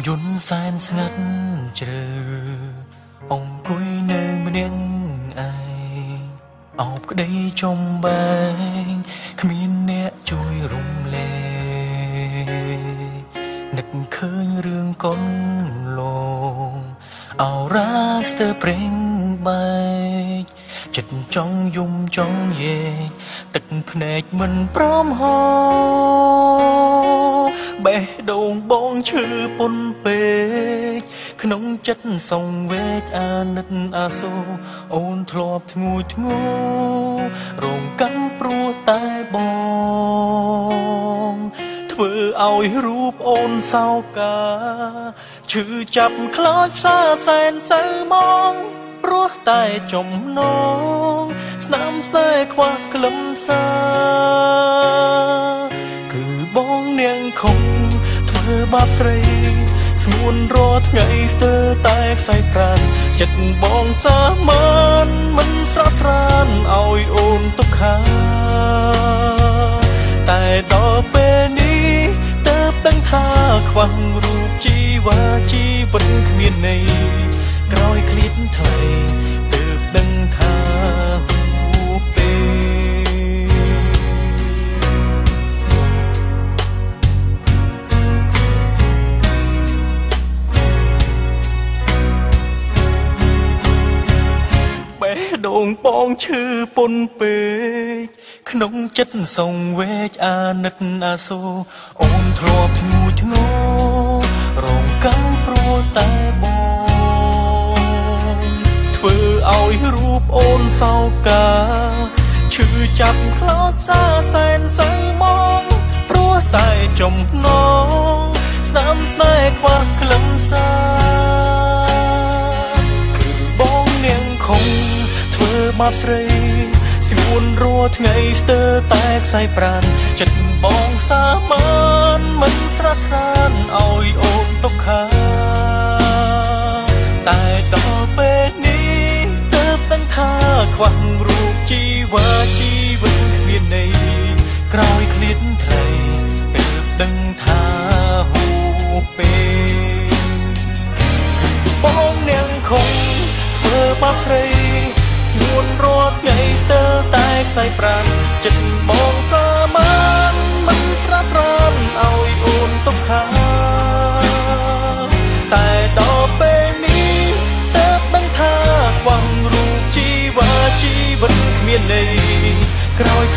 យន្តសែនស្ងាត់ជ្រៅអង្គុយនៅម្នាក់ឯងអោបក្តីចំបែងគ្មានអ្នកជួយរំលែកនឹកឃើញរឿងកូនលងអោរ៉ាស្ទើប្រេងបែកចិត្តចង់យំចង់យេទឹកភ្នែកមិនព្រមហោបេះដូងបងឈឺពន់ពេកក្នុងចិត្តសងវែកអាណិតអាសូរអូនធ្លាប់ធ្ងួយធ្ងររងកម្មព្រោះតែបងធ្វើឲ្យរូបអូនសោកាឈឺចាប់ខ្លោចផ្សាសែនសៅមកព្រោះតែចំណងស្នាមស្នេហ៍ខ្វះខ្លឹមសារគឺបងនាងខំធ្វើបាបស្រីស្ងួនរាល់ថ្ងៃស្ទើរតែខ្សែប្រាណចិត្តបងសាមញ្ញមិនស្រស់ស្រានឲ្យអូនទុកខាតែដល់ពេលនេះទើបដឹងថាខ្វះរូបជីវ៉ាជីវិតគ្មានន័យក្រោយឃ្លាតថ្លៃទើបដឹងថាហួសពេលបេះដូងបងឈឺពន់ពេកក្នុងចិត្តសងវែកអាណិតអាសូរអូនធ្លាប់ធ្ងួយធ្ងររងកម្មព្រោះតែបងធ្វើឲ្យរូបអូនសោកាឈឺចាប់ខ្លោចសាសែនសៅមកព្រោះតែចំណងស្នាមស្នេហ៍ខ្វះខ្លឹមសារគឺបងនាងខំធ្វើបាបស្រីស្ងួនរាល់ថ្ងៃស្ទើរតែខ្សែប្រាណចិត្តបងសាមញ្ញមិនស្រស់ស្រានឲ្យអូនទុកខាតែដល់ពេលនេះទើបដឹងថាខ្វះរូបជីវ៉ាជីវិតគ្មានន័យក្រោយឃ្លាតថ្លៃទើបដឹងថាហួសពេលបងនាងខំធ្វើបាបស្រីស្ងួនរាល់ថ្ងៃស្ទើរតែខ្សែប្រាណចិត្តបងសាមញ្ញមិនស្រស់ស្រានឲ្យអូនទុកខាតែដល់ពេលនេះទើបដឹងថាខ្វះរូបជីវ៉ាជីវិតគ្មានន័យក្រោយឃ